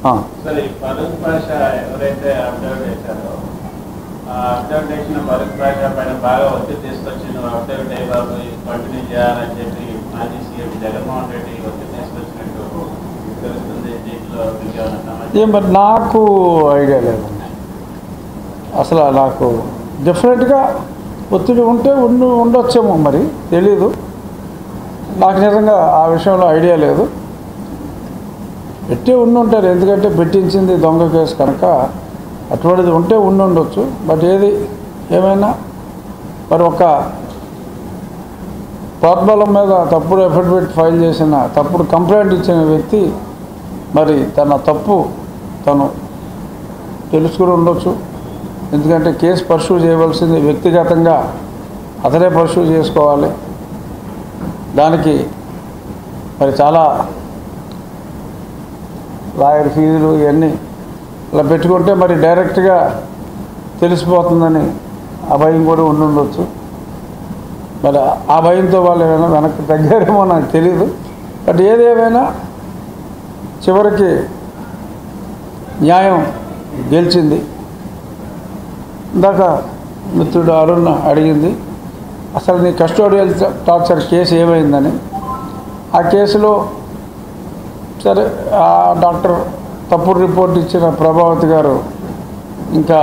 సరే, ఫరూక్ పాషా ఎవరైతే అబ్జర్వ్ చేశారో ఆ అబ్జర్వ్ చేసిన ఫరూక్ పాషా పైన బాగా ఒత్తిడి తీసుకొచ్చి నువ్వు అబ్జర్వ్ అయ్యి బాబు కంటిన్యూ చేయాలని చెప్పి మాజీ సీఎం జగన్మోహన్ రెడ్డి ఒత్తిడి తీసుకొచ్చినట్టు తెలుస్తుంది. దీంట్లో మరి నాకు ఐడియా లేదండి. అసలు నాకు డెఫినెట్గా ఒత్తిడి ఉంటే ఉండొచ్చేమో, మరి తెలీదు. నాకు నిజంగా ఆ విషయంలో ఐడియా లేదు. పెట్టి ఉంటారు, ఎందుకంటే పెట్టించింది దొంగ కేసు కనుక అటువంటిది ఉంటే ఉండొచ్చు. బట్ ఏది ఏమైనా మరి ఒక ప్రోద్బలం మీద తప్పుడు అఫిడవిట్ ఫైల్ చేసిన, తప్పుడు కంప్లైంట్ ఇచ్చిన వ్యక్తి మరి తన తప్పు తను తెలుసుకుని ఉండొచ్చు. ఎందుకంటే కేసు పర్సూ చేయవలసింది వ్యక్తిగతంగా అతనే పర్సూ చేసుకోవాలి. దానికి మరి చాలా లాయర్ ఫీజులు ఇవన్నీ ఇలా పెట్టుకుంటే మరి డైరెక్ట్గా తెలిసిపోతుందని ఆ భయం కూడా ఉండొచ్చు. మరి ఆ భయంతో వాళ్ళు ఏమైనా వెనక్కి తగ్గారేమో నాకు తెలీదు. బట్ ఏదేమైనా చివరికి న్యాయం గెలిచింది. ఇందాక మిత్రుడు అరుణ్ అడిగింది అసలు నీ కస్టోడియల్ టార్చర్ కేసు ఏమైందని. ఆ కేసులో సరే ఆ డాక్టర్ తప్పుడు రిపోర్ట్ ఇచ్చిన ప్రభావతి గారు ఇంకా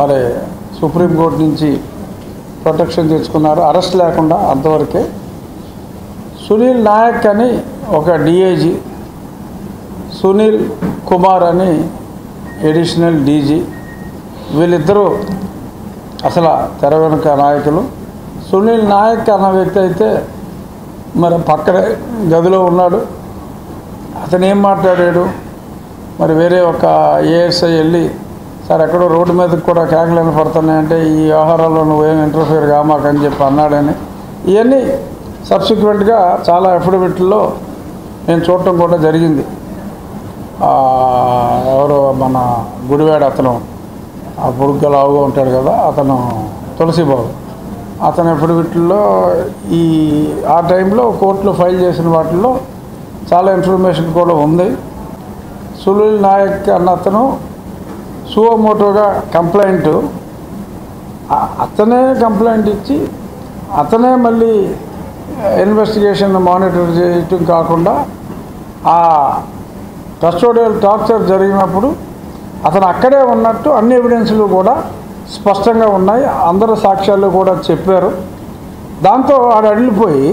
మరి సుప్రీంకోర్టు నుంచి ప్రొటెక్షన్ తెచ్చుకున్నారు, అరెస్ట్ లేకుండా, అంతవరకే. సునీల్ నాయక్ అని ఒక డిఐజీ, సునీల్ కుమార్ అని ఎడిషనల్ డీజీ, వీళ్ళిద్దరూ అసలు తెర వెనుక నాయకులు. సునీల్ నాయక్ అన్న వ్యక్తి అయితే మరి పక్కనే గదిలో ఉన్నాడు. అతను ఏం మాట్లాడాడు మరి వేరే ఒక ఏఎస్ఐ వెళ్ళి సార్ ఎక్కడో రోడ్డు మీదకి కూడా కేకలను పడుతున్నాయంటే ఈ వ్యవహారాల్లో నువ్వేం ఇంటర్ఫియర్ కామాకని చెప్పి అన్నాడని. ఇవన్నీ సబ్సిక్వెంట్గా చాలా అఫిడవిట్లో నేను చూడటం కూడా జరిగింది. ఎవరో మన గుడివాడ అతను ఆ పొడుగ్గా లావుగా ఉంటాడు కదా, అతను తులసిబాబు, అతని అఫిడవిట్లో ఆ టైంలో కోర్టులో ఫైల్ చేసిన వాటిల్లో చాలా ఇన్ఫర్మేషన్ కూడా ఉంది. సునీల్ నాయక్ అన్న అతను సువోమోటోగా కంప్లైంట్, అతనే కంప్లైంట్ ఇచ్చి అతనే మళ్ళీ ఇన్వెస్టిగేషన్ మానిటర్ చేయటం కాకుండా ఆ కస్టోడియల్ టార్చర్ జరిగినప్పుడు అతను అక్కడే ఉన్నట్టు అన్ని ఎవిడెన్స్లు కూడా స్పష్టంగా ఉన్నాయి. అందరు సాక్ష్యాలు కూడా చెప్పారు. దాంతో ఆడు అడిగిపోయి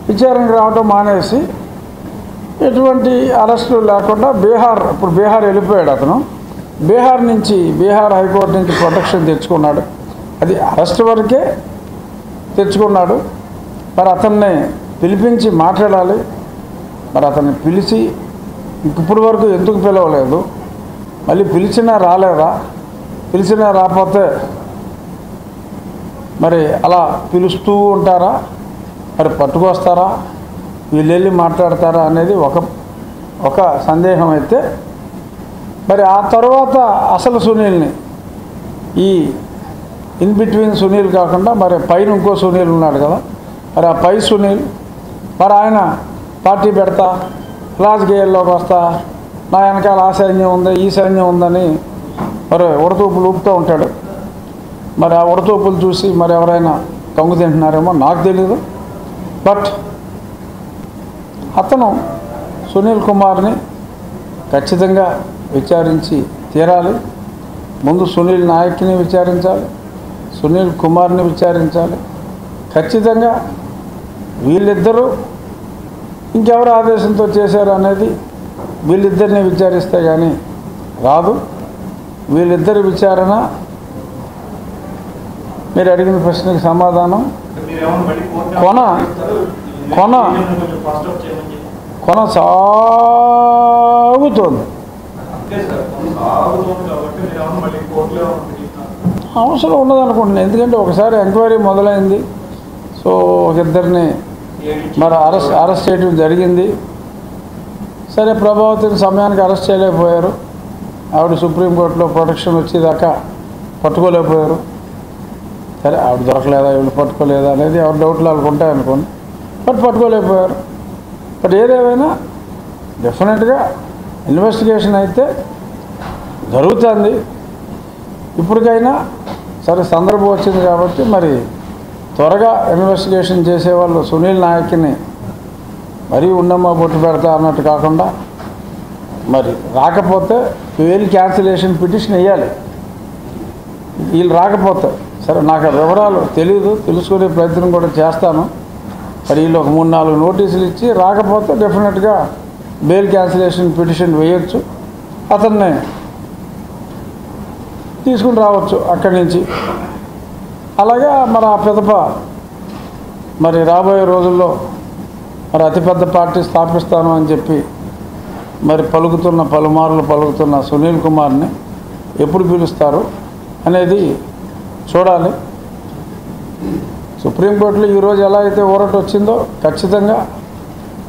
విచారణకు రావడం మానేసి ఎటువంటి అరెస్టులు లేకుండా ఇప్పుడు బీహార్ వెళ్ళిపోయాడు. అతను బీహార్ నుంచి, బీహార్ హైకోర్టు నుంచి ప్రొటెక్షన్ తెచ్చుకున్నాడు. అది అరెస్ట్ వరకే తెచ్చుకున్నాడు. మరి అతన్ని పిలిపించి మాట్లాడాలి. మరి అతన్ని పిలిచి ఇప్పటి వరకు ఎందుకు పిలవలేదు, మళ్ళీ పిలిచినా రాలేదా, పిలిచినా రాకపోతే మరి అలా పిలుస్తూ ఉంటారా, మరి పట్టుకొస్తారా, వీళ్ళు వెళ్ళి మాట్లాడతారా అనేది ఒక సందేహం అయితే, మరి ఆ తర్వాత అసలు సునీల్ని ఈ ఇన్ బిట్వీన్ సునీల్ కాకుండా మరి పైన ఇంకో సునీల్ ఉన్నాడు కదా, మరి ఆ పై సునీల్ మరి ఆయన పార్టీ పెడతా, రాజకీయాల్లోకి వస్తా, నా వెనకాల ఆ సైన్యం ఉంది ఈ సైన్యం ఉందని మరి ఉడతూపులు ఊపుతూ ఉంటాడు. మరి ఆ ఉడతూపులు చూసి మరి ఎవరైనా కంగు తింటున్నారేమో నాకు తెలీదు. బట్ అతను సునీల్ కుమార్ని ఖచ్చితంగా విచారించి తీరాలి. ముందు సునీల్ నాయక్ని విచారించాలి, సునీల్ కుమార్ని విచారించాలి. ఖచ్చితంగా వీళ్ళిద్దరూ ఇంకెవరు ఆదేశంతో చేశారు అనేది వీళ్ళిద్దరిని విచారిస్తే కానీ రాదు. వీళ్ళిద్దరి విచారణ, మీరు అడిగిన ప్రశ్నకి సమాధానం కొన సాగుతోంది. అవసరం ఉండదనుకుంటున్నాను. ఎందుకంటే ఒకసారి ఎంక్వైరీ మొదలైంది. సో ఇద్దరిని మరి అరెస్ట్ చేయడం జరిగింది. సరే, ప్రభావతిని సమయానికి అరెస్ట్ చేయలేకపోయారు. ఆవిడ సుప్రీంకోర్టులో ప్రొటెక్షన్ వచ్చేదాకా పట్టుకోలేకపోయారు. సరే, ఆవిడ దొరకలేదా వీళ్ళు పట్టుకోలేదా అనేది ఎవరి డౌట్లు వాళ్ళకు ఉంటాయి అనుకోండి. బట్ పట్టుకోలేకపోయారు. బట్ ఏదేమైనా డెఫినెట్గా ఇన్వెస్టిగేషన్ అయితే జరుగుతుంది. ఇప్పటికైనా సరే సందర్భం వచ్చింది కాబట్టి మరి త్వరగా ఇన్వెస్టిగేషన్ చేసేవాళ్ళు సునీల్ నాయక్ని మరీ ఉన్నమ్మా బొట్టు పెడతా అన్నట్టు కాకుండా మరి రాకపోతే బెయిల్ క్యాన్సిలేషన్ పిటిషన్ వేయాలి. వీళ్ళు రాకపోతే సరే నాకు ఆ వివరాలు తెలీదు, తెలుసుకునే ప్రయత్నం కూడా చేస్తాను. మరి వీళ్ళు ఒక 3-4 నోటీసులు ఇచ్చి రాకపోతే డెఫినెట్గా బెయిల్ క్యాన్సిలేషన్ పిటిషన్ వేయచ్చు, అతన్ని తీసుకుని రావచ్చు అక్కడి నుంచి. అలాగే మరి ఆ పిదప మరి రాబోయే రోజుల్లో మరి అతిపెద్ద పార్టీ స్థాపిస్తాను అని చెప్పి మరి పలుమార్లు పలుకుతున్న సునీల్ కుమార్ని ఎప్పుడు పిలుస్తారు అనేది చూడాలి. సుప్రీంకోర్టులో ఈరోజు ఎలా అయితే ఊరట వచ్చిందో ఖచ్చితంగా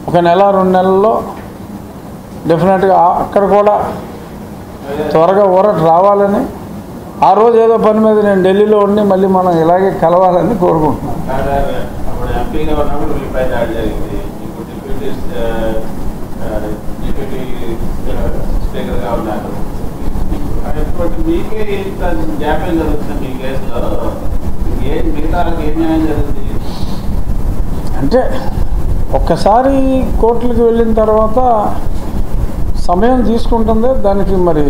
1 నెల 2 నెలల్లో డెఫినెట్గా అక్కడ కూడా త్వరగా ఊరట రావాలని, ఆ రోజు ఏదో పని మీద నేను ఢిల్లీలో ఉండి మళ్ళీ మనం ఇలాగే కలవాలని కోరుకుంటున్నాను. అంటే ఒక్కసారి కోర్టులకు వెళ్ళిన తర్వాత సమయం తీసుకుంటుంది. దానికి మరి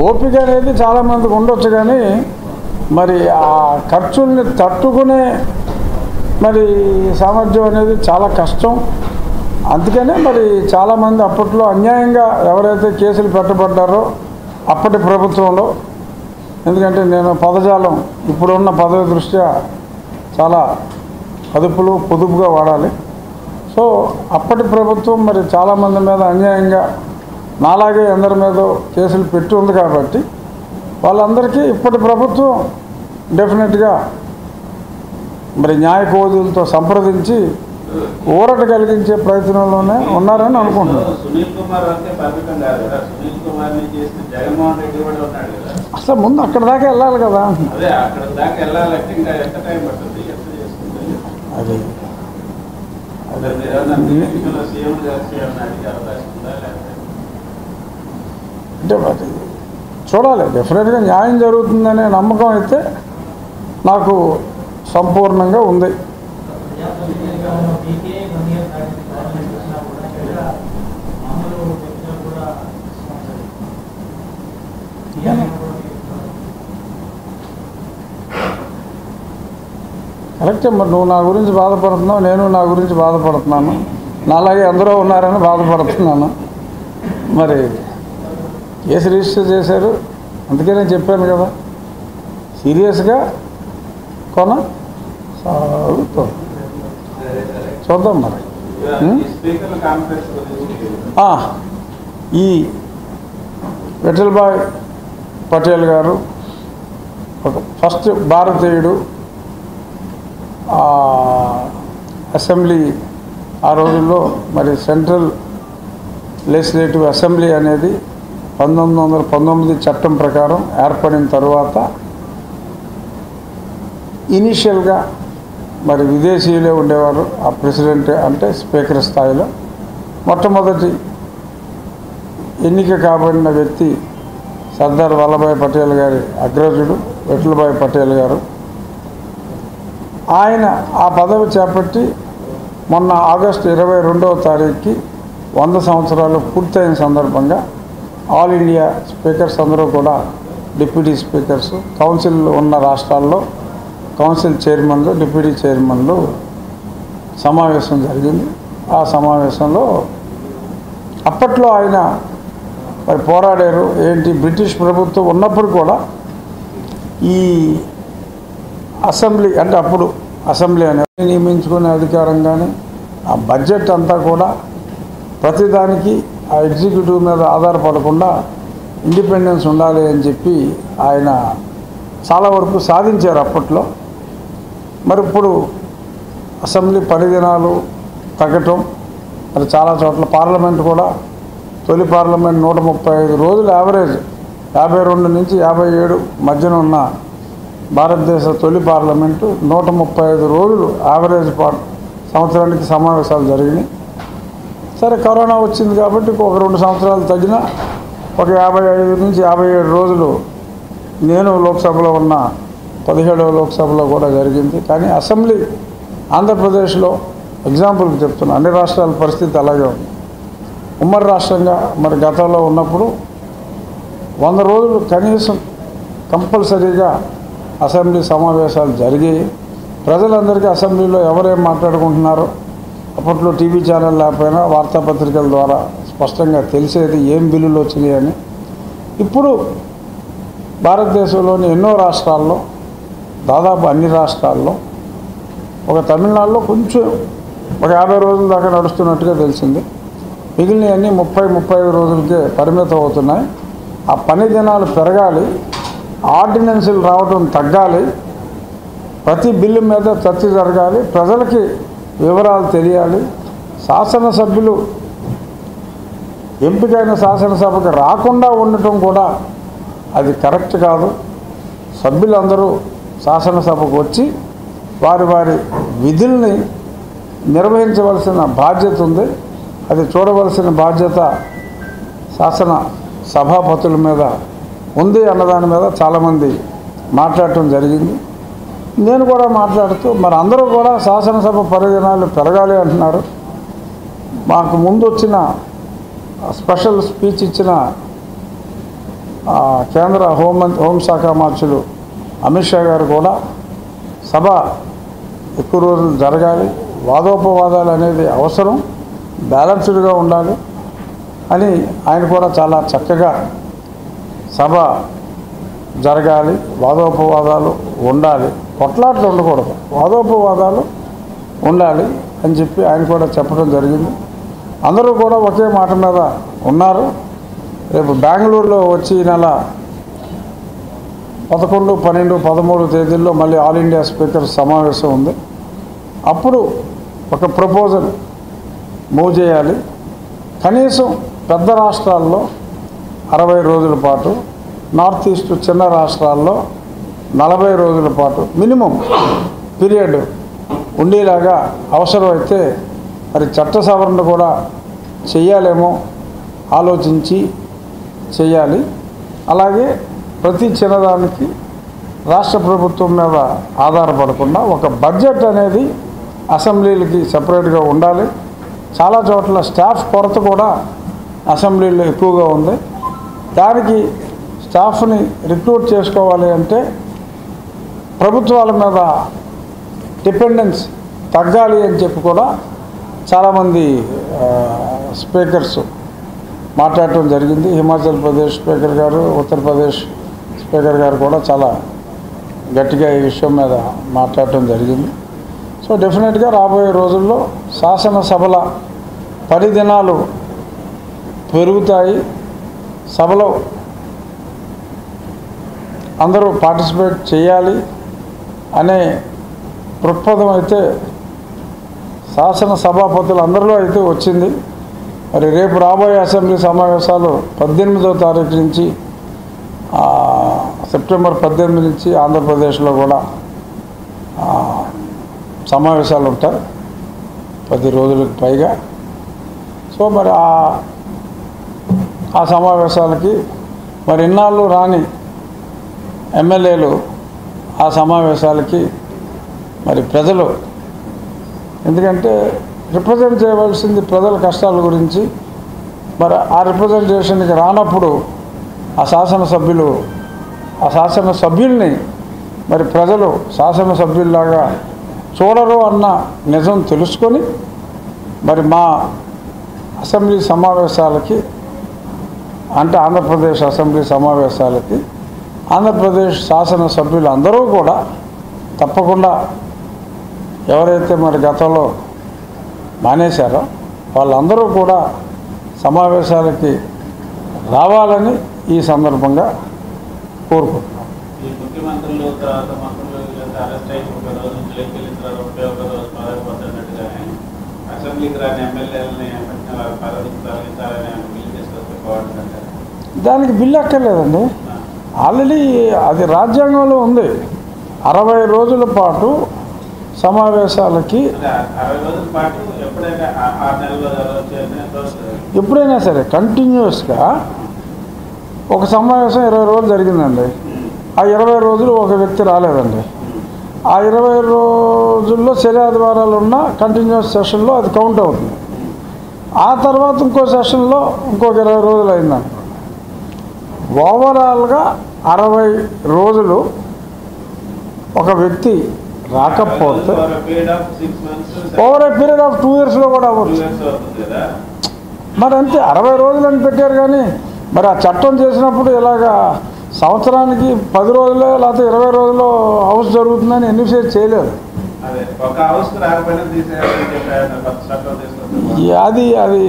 ఓపిక అనేది చాలామందికి ఉండొచ్చు, కానీ మరి ఆ ఖర్చుల్ని తట్టుకునే మరి సామర్థ్యం అనేది చాలా కష్టం. అందుకనే మరి చాలామంది అప్పట్లో అన్యాయంగా ఎవరైతే కేసులు పెట్టబడ్డారో అప్పటి ప్రభుత్వంలో, ఎందుకంటే నేను పదజాలం ఇప్పుడున్న పదవి దృష్ట్యా చాలా పొదుపుగా వాడాలి. సో అప్పటి ప్రభుత్వం మరి చాలామంది మీద అన్యాయంగా నాలాగే అందరి మీద కేసులు పెట్టి ఉంది కాబట్టి వాళ్ళందరికీ ఇప్పటి ప్రభుత్వం డెఫినెట్గా మరి న్యాయ కోవిదులతో సంప్రదించి ఊరట కలిగించే ప్రయత్నంలోనే ఉన్నారని అనుకుంటున్నాను. అసలు ముందు అక్కడ దాకా వెళ్ళాలి కదా. అది అంటే మరి చూడాలి. డెఫినెట్గా న్యాయం జరుగుతుందనే నమ్మకం అయితే నాకు సంపూర్ణంగా ఉంది. కరెక్టే. మరి నువ్వు నా గురించి బాధపడుతున్నావు, నేను నా గురించి బాధపడుతున్నాను, నాలాగే అందరూ ఉన్నారని బాధపడుతున్నాను. మరి కేసు రిజిస్టర్ చేశారు, అందుకే నేను చెప్పాను కదా సీరియస్గా చూద్దాం. మరి ఈ విఠల్భాయ్ పటేల్ గారు ఒక ఫస్ట్ భారతీయుడు అసెంబ్లీ ఆ రోజుల్లో మరి సెంట్రల్ లెజిస్లేటివ్ అసెంబ్లీ అనేది 1919 చట్టం ప్రకారం ఏర్పడిన తర్వాత ఇనీషియల్గా మరి విదేశీయులే ఉండేవారు ఆ ప్రెసిడెంట్ అంటే స్పీకర్ స్థాయిలో. మొట్టమొదటి ఎన్నిక కాబడిన వ్యక్తి సర్దార్ వల్లభాయ్ పటేల్ గారి అగ్రజుడు విఠల్భాయ్ పటేల్ గారు. ఆయన ఆ పదవి చేపట్టి మొన్న ఆగస్టు 22వ తారీఖుకి 100 సంవత్సరాలు పూర్తయిన సందర్భంగా ఆల్ ఇండియా స్పీకర్స్ అందరూ కూడా డిప్యూటీ స్పీకర్స్, కౌన్సిల్ ఉన్న రాష్ట్రాల్లో కౌన్సిల్ చైర్మన్లు, డిప్యూటీ చైర్మన్లు సమావేశం జరిగింది. ఆ సమావేశంలో అప్పట్లో ఆయన మరి పోరాడారు. ఏంటి, బ్రిటిష్ ప్రభుత్వం ఉన్నప్పుడు కూడా ఈ అసెంబ్లీ అంటే అప్పుడు అసెంబ్లీ అనేది నియమించుకునే అధికారం కానీ ఆ బడ్జెట్ అంతా కూడా ప్రతిదానికి ఆ ఎగ్జిక్యూటివ్ మీద ఆధారపడకుండా ఇండిపెండెన్స్ ఉండాలి అని చెప్పి ఆయన చాలా వరకు సాధించారు అప్పట్లో. మరి ఇప్పుడు అసెంబ్లీ 10 దినాలు తగ్గటం, మరి చాలా చోట్ల పార్లమెంట్ కూడా తొలి పార్లమెంట్ 135 రోజులు యావరేజ్ 52 నుంచి 57 మధ్యన ఉన్న భారతదేశ తొలి పార్లమెంటు 135 రోజులు యావరేజ్ సంవత్సరానికి సమావేశాలు జరిగినాయి. సరే కరోనా వచ్చింది కాబట్టి ఒక 2 సంవత్సరాలు తగ్గిన ఒక 55 నుంచి 57 రోజులు నేను లోక్సభలో ఉన్న 17వ లోక్సభలో కూడా జరిగింది. కానీ అసెంబ్లీ ఆంధ్రప్రదేశ్లో ఎగ్జాంపుల్కి చెప్తున్నా, అన్ని రాష్ట్రాల పరిస్థితి అలాగే ఉంది. ఉమ్మడి రాష్ట్రంగా మరి గతంలో ఉన్నప్పుడు 100 రోజులు కనీసం కంపల్సరీగా అసెంబ్లీ సమావేశాలు జరిగాయి. ప్రజలందరికీ అసెంబ్లీలో ఎవరేం మాట్లాడుకుంటున్నారో అప్పట్లో టీవీ ఛానల్ లేకపోయినా వార్తాపత్రికల ద్వారా స్పష్టంగా తెలిసేది ఏం బిల్లులు వచ్చినాయని. ఇప్పుడు భారతదేశంలోని ఎన్నో రాష్ట్రాల్లో, దాదాపు అన్ని రాష్ట్రాల్లో, ఒక తమిళనాడులో కొంచెం ఒక 50 రోజుల దాకా నడుస్తున్నట్టుగా తెలిసింది. మిగిలినవన్నీ 30-35 రోజులకే పరిమితం అవుతున్నాయి. ఆ పని దినాలు పెరగాలి, ఆర్డినెన్సులు రావడం తగ్గాలి, ప్రతి బిల్లు మీద చర్చ జరగాలి, ప్రజలకి వివరాలు తెలియాలి. శాసనసభ్యులు ఎంపికైన శాసనసభకు రాకుండా ఉండటం కూడా అది కరెక్ట్ కాదు. సభ్యులందరూ శాసనసభకు వచ్చి వారి వారి విధుల్ని నిర్వహించవలసిన బాధ్యత ఉంది. అది చూడవలసిన బాధ్యత శాసన సభాపతుల మీద ఉంది అన్నదాని మీద చాలామంది మాట్లాడటం జరిగింది. నేను కూడా మాట్లాడుతూ మరి అందరూ కూడా శాసనసభ పరిధినాలు పెరగాలి అంటున్నారు. మాకు ముందు వచ్చిన స్పెషల్ స్పీచ్ ఇచ్చిన కేంద్ర హోంశాఖ మంత్రులు అమిత్ షా గారు కూడా సభ ఎక్కువ రోజులు జరగాలి, వాదోపవాదాలు అనేది అవసరం, బ్యాలెన్స్డ్గా ఉండాలి అని ఆయన కూడా చాలా చక్కగా సభ జరగాలి, వాదోపవాదాలు ఉండాలి, కొట్లాట్లు ఉండకూడదు, వాదోపవాదాలు ఉండాలి అని చెప్పి ఆయన కూడా చెప్పడం జరిగింది. అందరూ కూడా ఒకే మాట మీద ఉన్నారు. రేపు బెంగళూరులో వచ్చి ఈ నెల 11, 12, 13 తేదీల్లో మళ్ళీ ఆల్ ఇండియా స్పీకర్ సమావేశం ఉంది. అప్పుడు ఒక ప్రపోజల్ మూవ్ చేయాలి. కనీసం పెద్ద రాష్ట్రాల్లో 60 రోజుల పాటు, నార్త్ ఈస్ట్ చిన్న రాష్ట్రాల్లో 40 రోజుల పాటు మినిమం పీరియడ్ ఉండేలాగా అవసరమైతే మరి చట్ట సవరణ కూడా చెయ్యాలేమో ఆలోచించి చేయాలి. అలాగే ప్రతి చిన్నదానికి రాష్ట్ర ప్రభుత్వం మీద ఆధారపడకుండా ఒక బడ్జెట్ అనేది అసెంబ్లీలకి సపరేట్గా ఉండాలి. చాలా చోట్ల స్టాఫ్ కొరత కూడా అసెంబ్లీలో ఎక్కువగా ఉంది. దానికి స్టాఫ్ని రిక్రూట్ చేసుకోవాలి అంటే ప్రభుత్వాల మీద డిపెండెన్స్ తగ్గాలి అని చెప్పి కూడా చాలామంది స్పీకర్స్ మాట్లాడటం జరిగింది. హిమాచల్ ప్రదేశ్ స్పీకర్ గారు, ఉత్తరప్రదేశ్ స్పీకర్ గారు కూడా చాలా గట్టిగా ఈ విషయం మీద మాట్లాడటం జరిగింది. సో డెఫినెట్గా రాబోయే రోజుల్లో శాసనసభల పరిదినాలు పెరుగుతాయి. సభలో అందరూ పార్టిసిపేట్ చేయాలి అనే దృక్పథం అయితే శాసన సభాపతులు అందరిలో అయితే వచ్చింది. మరి రేపు రాబోయే అసెంబ్లీ సమావేశాలు 18వ తారీఖు నుంచి సెప్టెంబర్ 18 నుంచి ఆంధ్రప్రదేశ్లో కూడా సమావేశాలు ఉంటాయి 10 రోజులకు పైగా. సో మరి ఆ సమావేశాలకి మరి ఇన్నాళ్ళు రాని ఎమ్మెల్యేలు ఆ సమావేశాలకి మరి ప్రజలు, ఎందుకంటే రిప్రజెంట్ చేయవలసింది ప్రజల కష్టాల గురించి, మరి ఆ రిప్రజెంటేషన్కి రానప్పుడు ఆ శాసనసభ్యుల్ని మరి ప్రజలు శాసనసభ్యుల్లాగా చూడరు అన్న నిజం తెలుసుకొని మరి మా అసెంబ్లీ సమావేశాలకి, అంటే ఆంధ్రప్రదేశ్ అసెంబ్లీ సమావేశాలకి ఆంధ్రప్రదేశ్ శాసనసభ్యులు అందరూ కూడా తప్పకుండా ఎవరైతే మరి గతంలో మానేశారో వాళ్ళందరూ కూడా సమావేశాలకి రావాలని ఈ సందర్భంగా కోరుకుంటున్నాం. ఈ ముఖ్యమంత్రులు తర్వాత మంత్రులు అరెస్ట్ అయ్యి ఒక రోజు జైలుకి వెళ్ళిన తర్వాత ఒక రోజు పదవి పొందినట్టుగానే అసెంబ్లీకి రాని ఎమ్మెల్యేలని పదవికి తొలగించాలని బిల్లు తీసుకొస్తే బాగుంటుందంటారు. దానికి బిల్లు అక్కర్లేదండి, ఆల్రెడీ అది రాజ్యాంగంలో ఉంది. 60 రోజుల పాటు సమావేశాలకి అంటే 60 రోజుల పాటు ఎప్పుడైనా 6 నెలల్లో జరగవచ్చు, 8 నెలల్లో జరగవచ్చు. ఎప్పుడైనా సరే కంటిన్యూస్గా ఒక సమావేశం 20 రోజులు జరిగిందండి. ఆ 20 రోజులు ఒక వ్యక్తి రాలేదండి. ఆ 20 రోజుల్లో శని ఆదివారాలు ఉన్న కంటిన్యూస్ సెషన్లో అది కౌంట్ అవుతుంది. ఆ తర్వాత ఇంకో సెషన్లో ఇంకొక 20 రోజులు అయిందనుకోండి. ఓవరాల్గా 60 రోజులు ఒక వ్యక్తి రాకపోతే over a period of 6 months, over a period of 2 years కూడా 2 అవ్వచ్చు. years అవుతుంది కదా. మరి అంతే 60 రోజులు అని పెట్టారు. కానీ మరి ఆ చట్టం చేసినప్పుడు ఇలాగా సంవత్సరానికి 10 రోజుల్లో లేకపోతే 20 రోజుల్లో హౌస్ జరుగుతుందని ఎన్నిసేపు చేయలేదు. అదే ఒక హౌస్కి రాకపోయినా తీసేయాలని చెప్పి కొత్త చట్టం తీసుకొచ్చారు. అది అది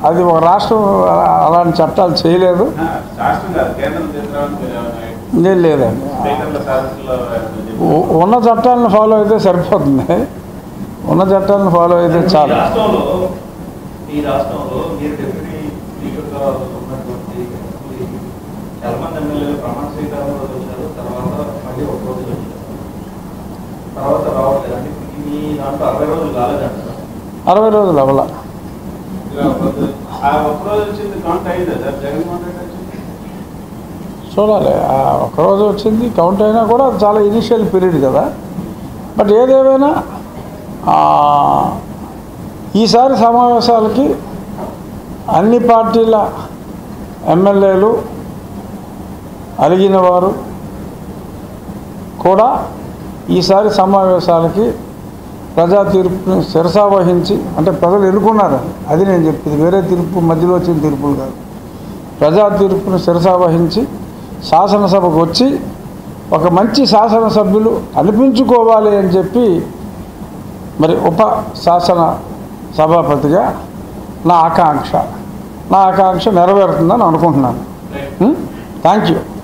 అది ఒక రాష్ట్రం అలాంటి చట్టాలు చేయలేదు. రాష్ట్రం కాదు, కేంద్రం తీసుకురావడానికి లేదండి. స్పీకర్ల సదస్సులో ఉన్న చట్టాలను ఫాలో అయితే సరిపోతుంది. ఉన్న చట్టాలను ఫాలో అయితే చాలు. ఈ రాష్ట్రంలో మీరు డిప్యూటీ స్పీకర్గా ఉన్నటువంటి చాలా మంది ఎమ్మెల్యేలు ప్రమాణ స్వీకారం రోజు వచ్చారు, తర్వాత మళ్ళీ ఒక రోజు వచ్చారు, తర్వాత రావట్లేదు. అంటే మీ దాంట్లో 60 రోజులు కాలేదంటారు. 60 రోజులు అవ్వాల. ఆ ఒక్కరోజు వచ్చింది కౌంట్ అయిందా సార్? జగన్మోహన్ రెడ్డి వచ్చింది చూడాలి. ఒకరోజు వచ్చింది కౌంట్ అయినా కూడా అది చాలా ఇనిషియల్ పీరియడ్ కదా. బట్ ఏదేమైనా ఈసారి సమావేశాలకి అన్ని పార్టీల ఎమ్మెల్యేలు అలిగిన వారు కూడా ఈసారి సమావేశాలకి ప్రజా తీర్పుని శిరసావహించి, అంటే ప్రజలు ఎన్నుకున్నారు, అది నేను చెప్పింది, వేరే తీర్పు మధ్యలో వచ్చిన తీర్పులు కాదు. ప్రజా తీర్పుని శిరసావహించి శాసనసభకు వచ్చి ఒక మంచి శాసనసభ్యులు అనిపించుకోవాలి అని చెప్పి మరి ఉప శాసన సభాపతిగా నా ఆకాంక్ష నెరవేరుతుందని అనుకుంటున్నాను. Thank you.